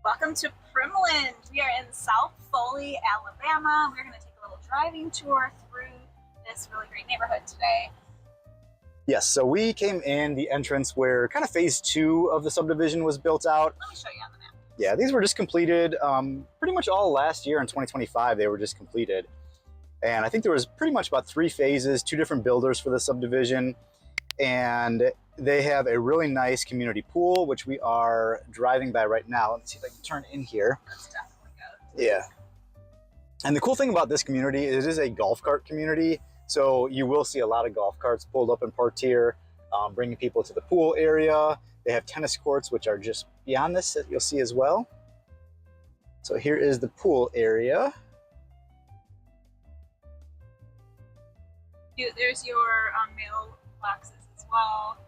Welcome to Primland. We are in South Foley, Alabama. We're going to take a little driving tour through this really great neighborhood today. Yes, so we came in the entrance where kind of phase 2 of the subdivision was built out. Let me show you on the map. Yeah, these were just completed pretty much all last year in 2025. They were just completed. And I think there was pretty much about 3 phases, 2 different builders for the subdivision. And they have a really nice community pool, which we are driving by right now. Let me see if I can turn in here. That's definitely good. Yeah. And the cool thing about this community is it is a golf cart community. So you will see a lot of golf carts pulled up and parked here, bringing people to the pool area. They have tennis courts, which are just beyond this that you'll see as well. So here is the pool area. There's your mailboxes as well.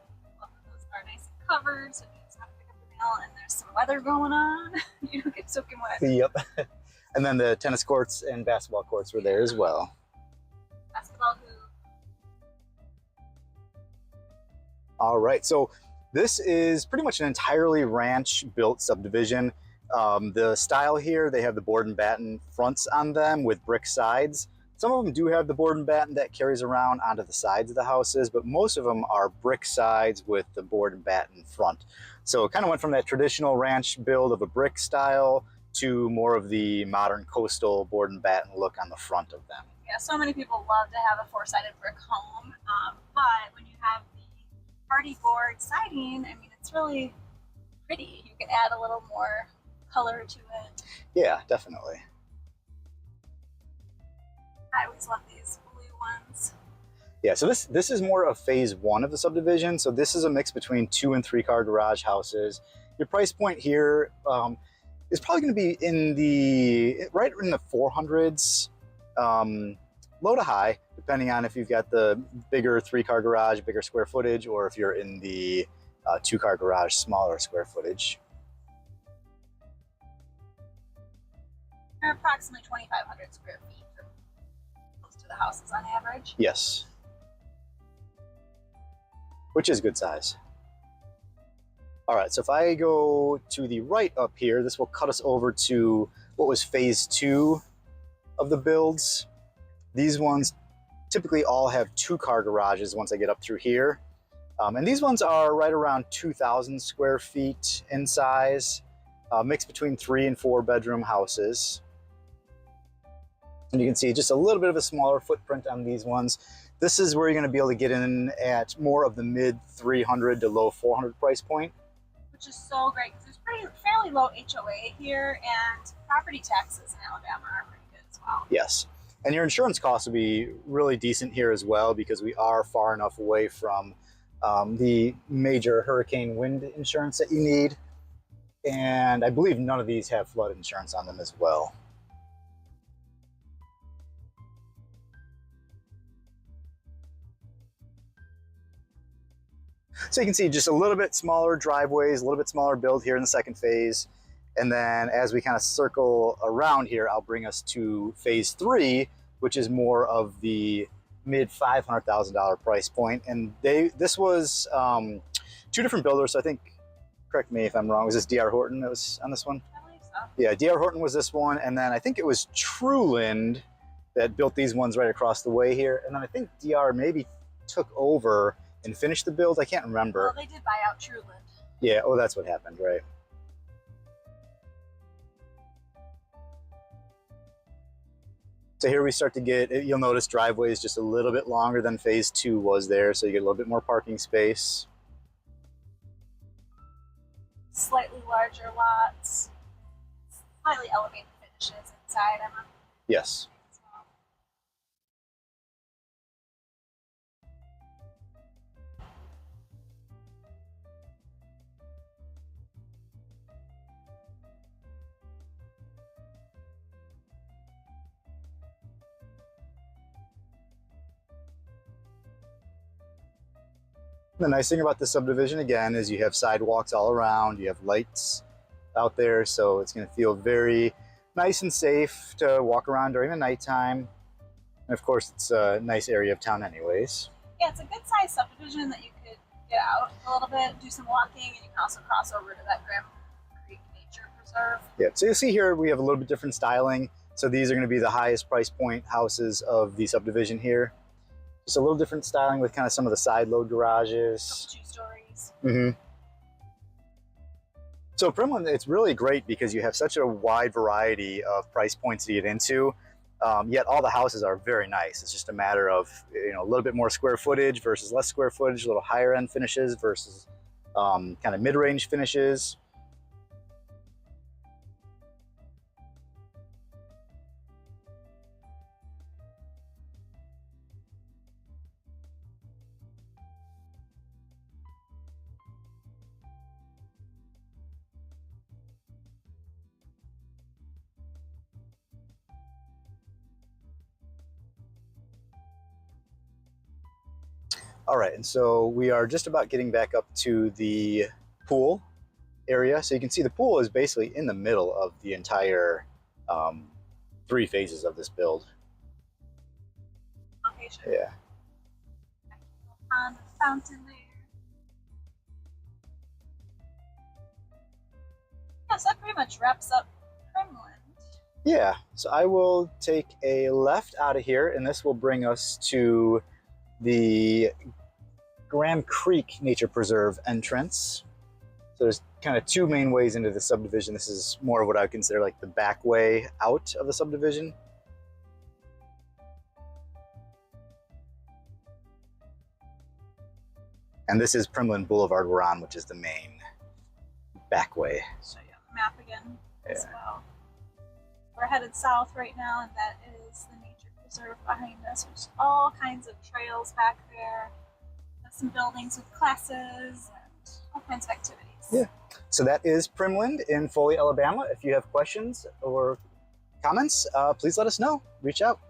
Both of those are nice and covered, so you just have to pick up the mail, and there's some weather going on. You don't get soaking wet. Yep. And then the tennis courts and basketball courts were there as well. Basketball hoop. All right, so this is pretty much an entirely ranch-built subdivision. The style here, they have the board and batten fronts on them with brick sides. Some of them do have the board and batten that carries around onto the sides of the houses, but most of them are brick sides with the board and batten front. So it kind of went from that traditional ranch build of a brick style to more of the modern coastal board and batten look on the front of them. Yeah, so many people love to have a four-sided brick home, but when you have the party board siding, I mean, it's really pretty. You can add a little more color to it. Yeah, definitely. I always love these blue ones. Yeah, so this is more of phase 1 of the subdivision. So this is a mix between 2 and 3 car garage houses. Your price point here is probably going to be in the right in the 400s, low to high, depending on if you've got the bigger 3-car garage, bigger square footage, or if you're in the 2-car garage, smaller square footage. They're approximately 2,500 square feet for most of the houses on average. Yes, which is good size. All right, so if I go to the right up here, this will cut us over to what was phase 2 of the builds. These ones typically all have 2-car garages once I get up through here. And these ones are right around 2,000 square feet in size, mixed between 3 and 4 bedroom houses. And you can see just a little bit of a smaller footprint on these ones. This is where you're going to be able to get in at more of the mid 300 to low 400 price point. Which is so great because there's fairly low HOA here, and property taxes in Alabama are pretty good as well. Yes. And your insurance costs will be really decent here as well because we are far enough away from the major hurricane wind insurance that you need. And I believe none of these have flood insurance on them as well. So you can see just a little bit smaller driveways, a little bit smaller build here in the second phase. And then as we kind of circle around here, I'll bring us to phase 3, which is more of the mid $500,000 price point. And this was 2 different builders. So I think, correct me if I'm wrong, was this DR Horton that was on this one? I believe so. Yeah, DR Horton was this one. And then I think it was Truland that built these ones right across the way here. And then I think DR maybe took over and finished the build. I can't remember. Well, they did buy out Truland. Yeah, oh, that's what happened, right? So here we start to get, you'll notice driveway is just a little bit longer than phase 2 was there, so you get a little bit more parking space. Slightly larger lots, slightly elevated finishes inside. Yes. The nice thing about this subdivision, again, is you have sidewalks all around, you have lights out there, so it's going to feel very nice and safe to walk around during the nighttime. And of course, it's a nice area of town anyways. Yeah, it's a good sized subdivision that you could get out a little bit, do some walking, and you can also cross over to that Graham Creek Nature Preserve. Preserve. Yeah, so you'll see here we have a little bit different styling. So these are going to be the highest price point houses of the subdivision here. Just a little different styling with kind of some of the side load garages. 2 stories. Mm-hmm. So Primland, it's really great because you have such a wide variety of price points to get into. Yet all the houses are very nice. It's just a matter of, you know, a little bit more square footage versus less square footage, a little higher end finishes versus kind of mid-range finishes. All right, and so we are just about getting back up to the pool area. So you can see the pool is basically in the middle of the entire 3 phases of this build. Location. Yeah. On the fountain there. Yeah, so that pretty much wraps up Primland. Yeah, so I will take a left out of here, and this will bring us to the Graham Creek Nature Preserve entrance. So there's kind of 2 main ways into the subdivision. This is more of what I would consider like the back way out of the subdivision. And this is Primland Boulevard we're on, which is the main back way. Show you on the map again as Yeah. well. We're headed south right now, and that is the nature preserve behind us, which is all kinds of trails back there. There's some buildings with classes and all kinds of activities. Yeah. So that is Primland in Foley, Alabama. If you have questions or comments, please let us know. Reach out.